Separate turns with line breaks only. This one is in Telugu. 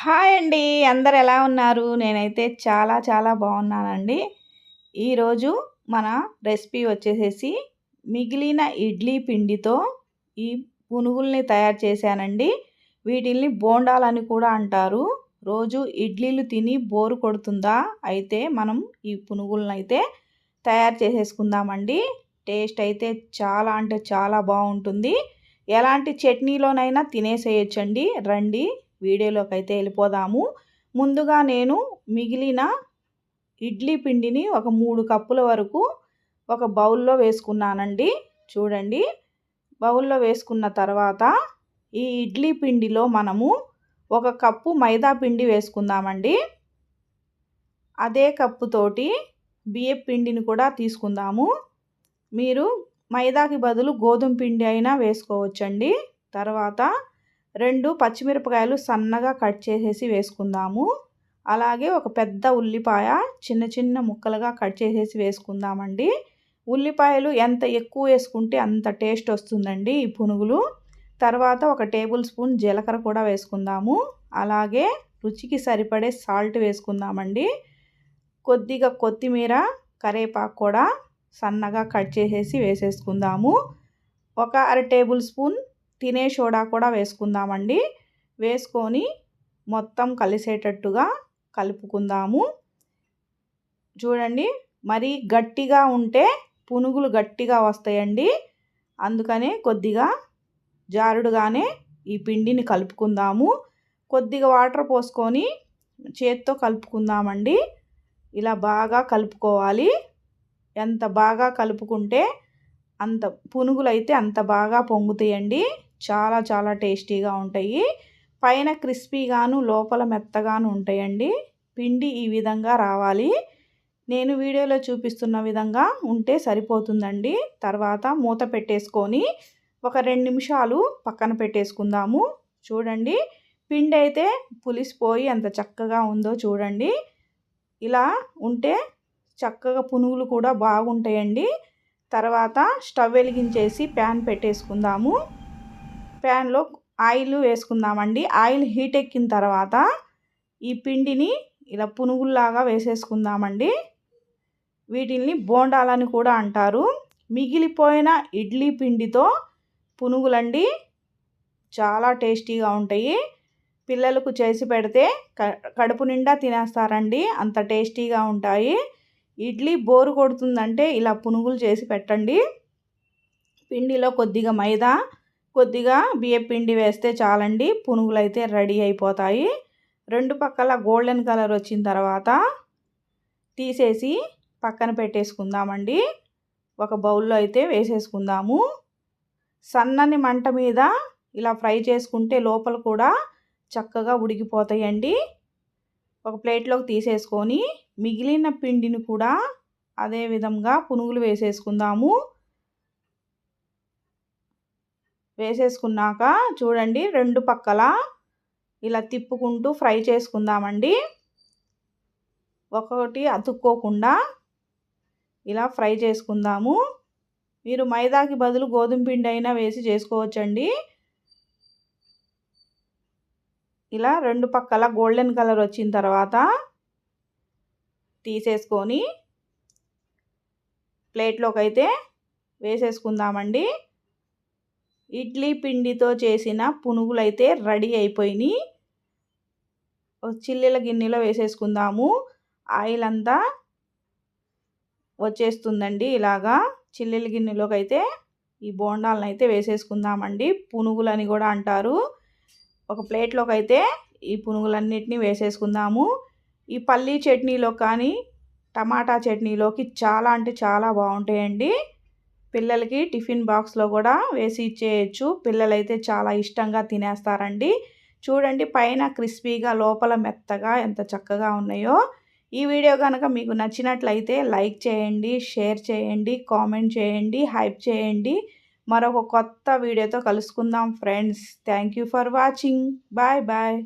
హాయ్ అండి. అందరూ ఎలా ఉన్నారు? నేనైతే చాలా చాలా బాగున్నానండి. ఈరోజు మన రెసిపీ వచ్చేసేసి మిగిలిన ఇడ్లీ పిండితో ఈ పునుగుల్ని తయారు చేశానండి. వీటిల్ని బోండాలని కూడా అంటారు. రోజు ఇడ్లీలు తిని బోరు కొడుతుందా? అయితే మనం ఈ పునుగులనైతే తయారు చేసేసుకుందామండి. టేస్ట్ అయితే చాలా అంటే చాలా బాగుంటుంది. ఎలాంటి చట్నీలోనైనా తినేసేయొచ్చండి. రండి వీడియోలోకి అయితే వెళ్ళిపోదాము. ముందుగా నేను మిగిలిన ఇడ్లీ పిండిని ఒక 3 కప్పుల వరకు ఒక బౌల్లో వేసుకున్నానండి. చూడండి, బౌల్లో వేసుకున్న తర్వాత ఈ ఇడ్లీ పిండిలో మనము 1 కప్పు మైదా పిండి వేసుకుందామండి. అదే కప్పుతోటి బియ్యం పిండిని కూడా తీసుకుందాము. మీరు మైదాకి బదులు గోధుమ పిండి అయినా వేసుకోవచ్చండి. తర్వాత 2 పచ్చిమిరపకాయలు సన్నగా కట్ చేసేసి వేసుకుందాము. అలాగే ఒక పెద్ద ఉల్లిపాయ చిన్న చిన్న ముక్కలుగా కట్ చేసేసి వేసుకుందామండి. ఉల్లిపాయలు ఎంత ఎక్కువ వేసుకుంటే అంత టేస్ట్ వస్తుందండి ఈ పునుగులు. తర్వాత 1 టేబుల్ స్పూన్ జీలకర్ర కూడా వేసుకుందాము. అలాగే రుచికి సరిపడే సాల్ట్ వేసుకుందామండి. కొద్దిగా కొత్తిమీర, కరివేపాకు కూడా సన్నగా కట్ చేసేసి వేసేసుకుందాము. 1 అర టేబుల్ స్పూన్ తినే సోడా కూడా వేసుకుందామండి. వేసుకొని మొత్తం కలిసేటట్టుగా కలుపుకుందాము. చూడండి, మరీ గట్టిగా ఉంటే పునుగులు గట్టిగా వస్తాయండి. అందుకనే కొద్దిగా జారుడుగానే ఈ పిండిని కలుపుకుందాము. కొద్దిగా వాటర్ పోసుకొని చేత్తో కలుపుకుందామండి. ఇలా బాగా కలుపుకోవాలి. ఎంత బాగా కలుపుకుంటే అంత పునుగులు అయితే అంత బాగా పొంగుతాయండి. చాలా చాలా టేస్టీగా ఉంటాయి. పైన క్రిస్పీగాను లోపల మెత్తగాను ఉంటాయండి. పిండి ఈ విధంగా రావాలి. నేను వీడియోలో చూపిస్తున్న విధంగా ఉంటే సరిపోతుందండి. తర్వాత మూత పెట్టేసుకొని ఒక 2 నిమిషాలు పక్కన పెట్టేసుకుందాము. చూడండి, పిండి అయితే పులిసిపోయి ఎంత చక్కగా ఉందో చూడండి. ఇలా ఉంటే చక్కగా పునుగులు కూడా బాగుంటాయండి. తర్వాత స్టవ్ వెలిగించేసి ప్యాన్ పెట్టేసుకుందాము. ప్యాన్లో ఆయిల్ వేసుకుందామండి. ఆయిల్ హీట్ ఎక్కిన తర్వాత ఈ పిండిని ఇలా పునుగుల్లాగా వేసేసుకుందామండి. వీటిని బోండాలని కూడా అంటారు. మిగిలిపోయిన ఇడ్లీ పిండితో పునుగులండి చాలా టేస్టీగా ఉంటాయి. పిల్లలకు చేసి పెడితే కడుపు నిండా తినేస్తారండి. అంత టేస్టీగా ఉంటాయి. ఇడ్లీ బోరు కొడుతుందంటే ఇలా పునుగులు చేసి పెట్టండి. పిండిలో కొద్దిగా మైదా, కొద్దిగా బియ్యం పిండి వేస్తే చాలండి. పునుగులు అయితే రెడీ అయిపోతాయి. 2 పక్కల గోల్డెన్ కలర్ వచ్చిన తర్వాత తీసేసి పక్కన పెట్టేసుకుందామండి. ఒక బౌల్లో అయితే వేసేసుకుందాము. సన్నని మంట మీద ఇలా ఫ్రై చేసుకుంటే లోపల కూడా చక్కగా ఉడికిపోతాయండి. ఒక ప్లేట్లోకి తీసేసుకొని మిగిలిన పిండిని కూడా అదే విధంగా పునుగులు వేసేసుకుందాము. వేసేసుకున్నాక చూడండి, 2 పక్కల ఇలా తిప్పుకుంటూ ఫ్రై చేసుకుందామండి. ఒక్కొక్కటి అతుక్కోకుండా ఇలా ఫ్రై చేసుకుందాము. మీరు మైదాకి బదులు గోధుమ పిండి అయినా వేసి చేసుకోవచ్చండి. ఇలా 2 పక్కల గోల్డెన్ కలర్ వచ్చిన తర్వాత తీసేసుకొని ప్లేట్లోకి అయితే వేసేసుకుందామండి. ఇడ్లీ పిండితో చేసిన పునుగులు అయితే రెడీ అయిపోయినాయి. చిల్లీల గిన్నెలో వేసేసుకుందాము. ఆయిల్ అంతా వచ్చేస్తుందండి. ఇలాగా చిల్లీల గిన్నెలోకి అయితే ఈ బోండాలను అయితే వేసేసుకుందామండి. పునుగులని కూడా అంటారు. ఒక ప్లేట్లోకి అయితే ఈ పునుగులన్నిటిని వేసేసుకుందాము. ఈ పల్లీ చట్నీలో కానీ టమాటా చట్నీలోకి చాలా అంటే చాలా బాగుంటాయండి. పిల్లలకి టిఫిన్ బాక్స్లో కూడా వేసి ఇచ్చేయచ్చు. పిల్లలైతే చాలా ఇష్టంగా తినేస్తారండి. చూడండి, పైన క్రిస్పీగా లోపల మెత్తగా ఎంత చక్కగా ఉన్నాయో. ఈ వీడియో కనుక మీకు నచ్చినట్లయితే లైక్ చేయండి, షేర్ చేయండి, కామెంట్ చేయండి, హైప్ చేయండి. మరొక కొత్త వీడియోతో కలుసుకుందాం friends. Thank you for watching. Bye bye.